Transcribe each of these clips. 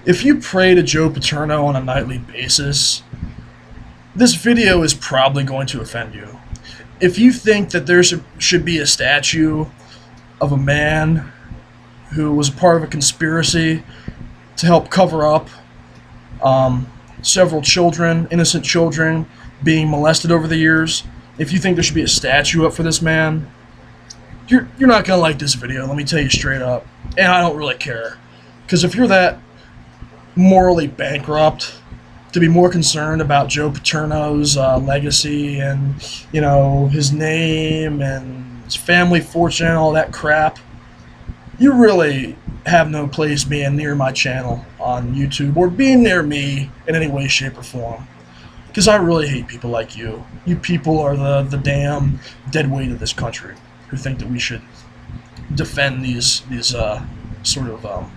If you pray to Joe Paterno on a nightly basis, this video is probably going to offend you. If you think that there should be a statue of a man who was a part of a conspiracy to help cover up several children, innocent children, being molested over the years, if you think there should be a statue up for this man, you're not going to like this video, let me tell you straight up. And I don't really care. Because if you're that morally bankrupt to be more concerned about Joe Paterno's legacy and, his name and his family fortune and all that crap, you really have no place being near my channel on YouTube or being near me in any way, shape, or form. Because I really hate people like you. You people are the damn dead weight of this country who think that we should defend these sort of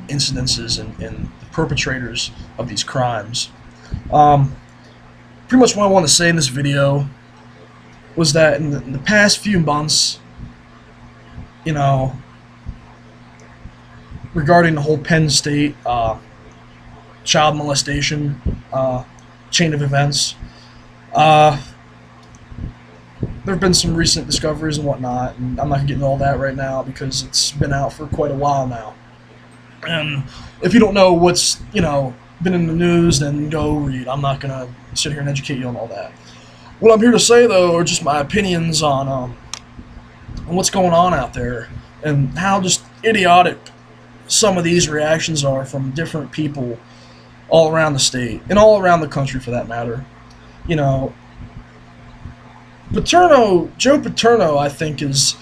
incidences and the perpetrators of these crimes. Pretty much what I want to say in this video was that in the past few months, regarding the whole Penn State child molestation chain of events, there have been some recent discoveries and whatnot, and I'm not going to get into all that right now because it's been out for quite a while now. And if you don't know what's, been in the news, then go read. I'm not going to sit here and educate you on all that. What I'm here to say, though, are just my opinions on what's going on out there and how just idiotic some of these reactions are from different people all around the state and all around the country, for that matter. Joe Paterno, I think, is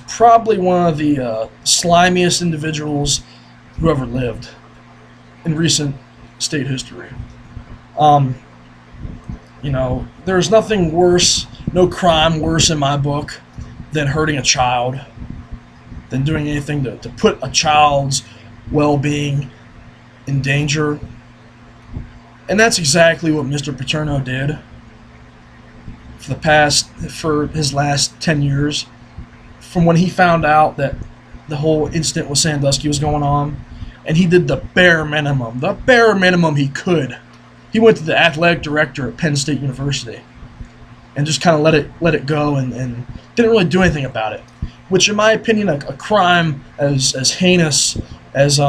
probably one of the slimiest individuals who ever lived in recent state history. There's nothing worse, no crime worse in my book than hurting a child, than doing anything to put a child's well-being in danger. And that's exactly what Mr. Paterno did for his last 10 years, from when he found out that the whole incident with Sandusky was going on, and he did the bare minimum he could. He went to the athletic director at Penn State University and just kind of let it go and didn't really do anything about it, which in my opinion, a crime as heinous as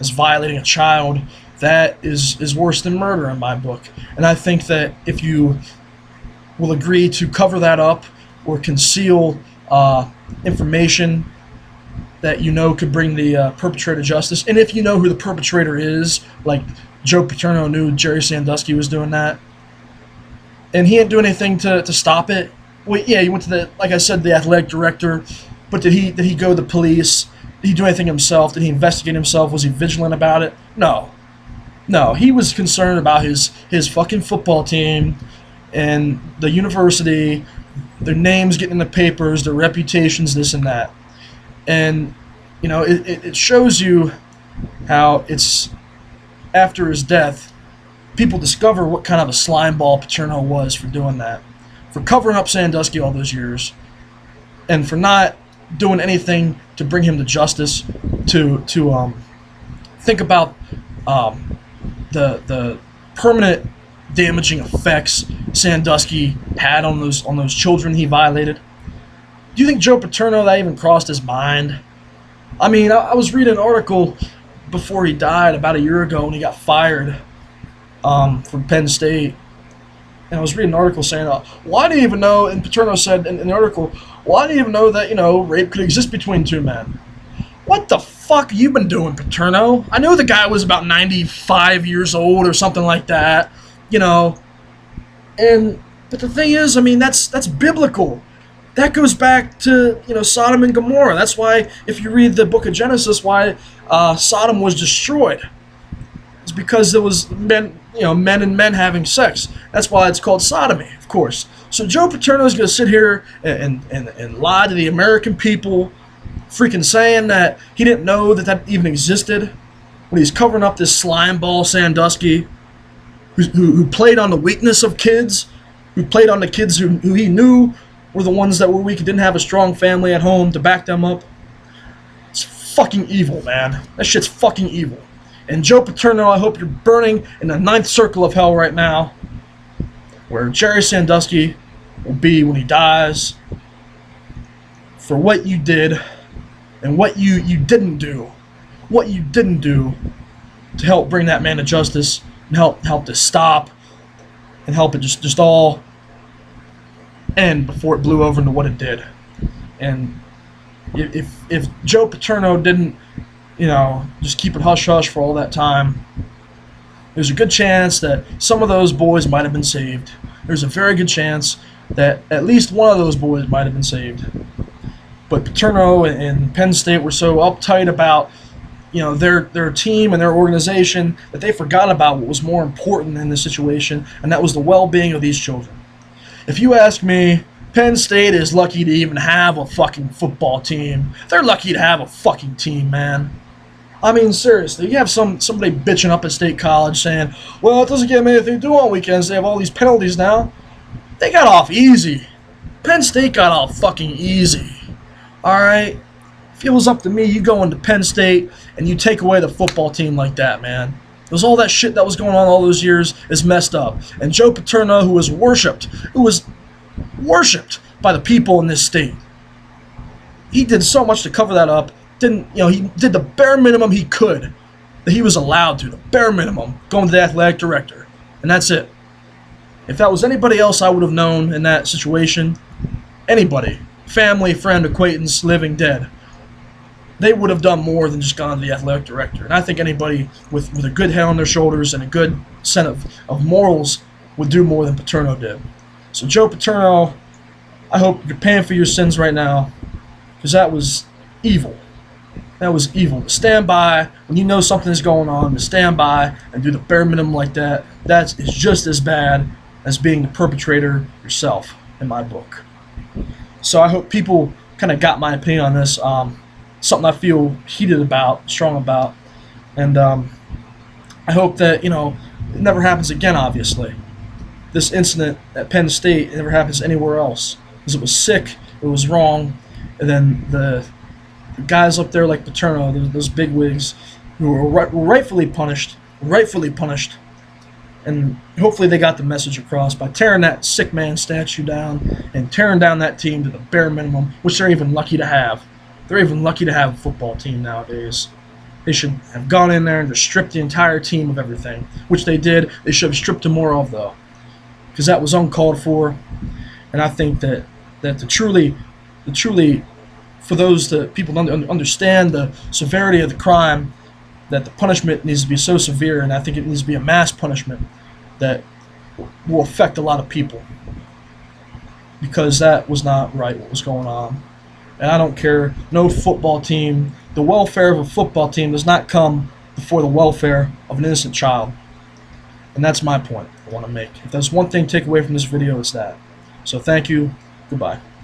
violating a child, that is worse than murder in my book. And I think that if you will agree to cover that up or conceal information that could bring the perpetrator to justice, and if you know who the perpetrator is, like Joe Paterno knew Jerry Sandusky was doing that, and he didn't do anything to stop it. Well, yeah, he went to like I said, the athletic director, but did he go to the police? Did he do anything himself? Did he investigate himself? Was he vigilant about it? No, he was concerned about his fucking football team and the university, their names getting in the papers, their reputations, this and that. And, it shows you how it's after his death, people discover what kind of a slimeball Paterno was for doing that, for covering up Sandusky all those years, and for not doing anything to bring him to justice, to think about the permanent damaging effects Sandusky had on those children he violated. Do you think Joe Paterno, that even crossed his mind? I mean, I was reading an article before he died about a year ago when he got fired from Penn State. And I was reading an article saying, well, I didn't even know, and Paterno said in the article, well, I didn't even know that, rape could exist between two men. What the fuck have you been doing, Paterno? I know the guy was about 95 years old or something like that, but the thing is, I mean, that's biblical. That goes back to, Sodom and Gomorrah. That's why, if you read the book of Genesis, why Sodom was destroyed. It's because there was men and men having sex. That's why it's called sodomy, of course. So Joe Paterno is going to sit here and lie to the American people, freaking saying that he didn't know that even existed, when he's covering up this slimeball Sandusky, who played on the weakness of kids, who played on the kids who he knew were the ones that were weak and didn't have a strong family at home to back them up. It's fucking evil, man. That shit's fucking evil. And Joe Paterno, I hope you're burning in the 9th circle of hell right now, where Jerry Sandusky will be when he dies, for what you did and what you didn't do. What you didn't do to help bring that man to justice and help this stop and help it just all end before it blew over into what it did. And if Joe Paterno didn't, just keep it hush-hush for all that time, there's a good chance that some of those boys might have been saved. There's a very good chance that at least one of those boys might have been saved. But Paterno and Penn State were so uptight about their team and their organization that they forgot about what was more important in this situation, and that was the well-being of these children. If you ask me, Penn State is lucky to even have a fucking football team. They're lucky to have a fucking team, man. I mean, seriously, you have somebody bitching up at State College saying, well, it doesn't give them anything to do on weekends. They have all these penalties now. They got off easy. Penn State got off fucking easy. All right? If it was up to me, you go into Penn State and you take away the football team like that, man. Because all that shit that was going on all those years is messed up. And Joe Paterno, who was worshipped by the people in this state, he did so much to cover that up. He did the bare minimum he could that he was allowed to. The bare minimum, going to the athletic director. And that's it. If that was anybody else I would have known in that situation, anybody, family, friend, acquaintance, living, dead, they would have done more than just gone to the athletic director. And I think anybody with a good head on their shoulders and a good set of morals would do more than Paterno did. So Joe Paterno, I hope you're paying for your sins right now, because that was evil. That was evil. To stand by when you know something is going on, to stand by and do the bare minimum like that, that is just as bad as being the perpetrator yourself, in my book. So I hope people kind of got my opinion on this. Something I feel heated about, strong about, and I hope that it never happens again. Obviously, this incident at Penn State, it never happens anywhere else, because it was sick, it was wrong, and then the guys up there like Paterno, those bigwigs, who were rightfully punished, and hopefully they got the message across by tearing that sick man statue down and tearing down that team to the bare minimum, which they're even lucky to have. They're even lucky to have a football team nowadays. They should have gone in there and just stripped the entire team of everything, which they did. They should have stripped them more of, though, because that was uncalled for. And I think that the truly, for those people to understand the severity of the crime, that the punishment needs to be so severe, and I think it needs to be a mass punishment that will affect a lot of people, because that was not right what was going on. And I don't care, no football team, the welfare of a football team does not come before the welfare of an innocent child. And that's my point I want to make. If there's one thing to take away from this video, it's that. So thank you. Goodbye.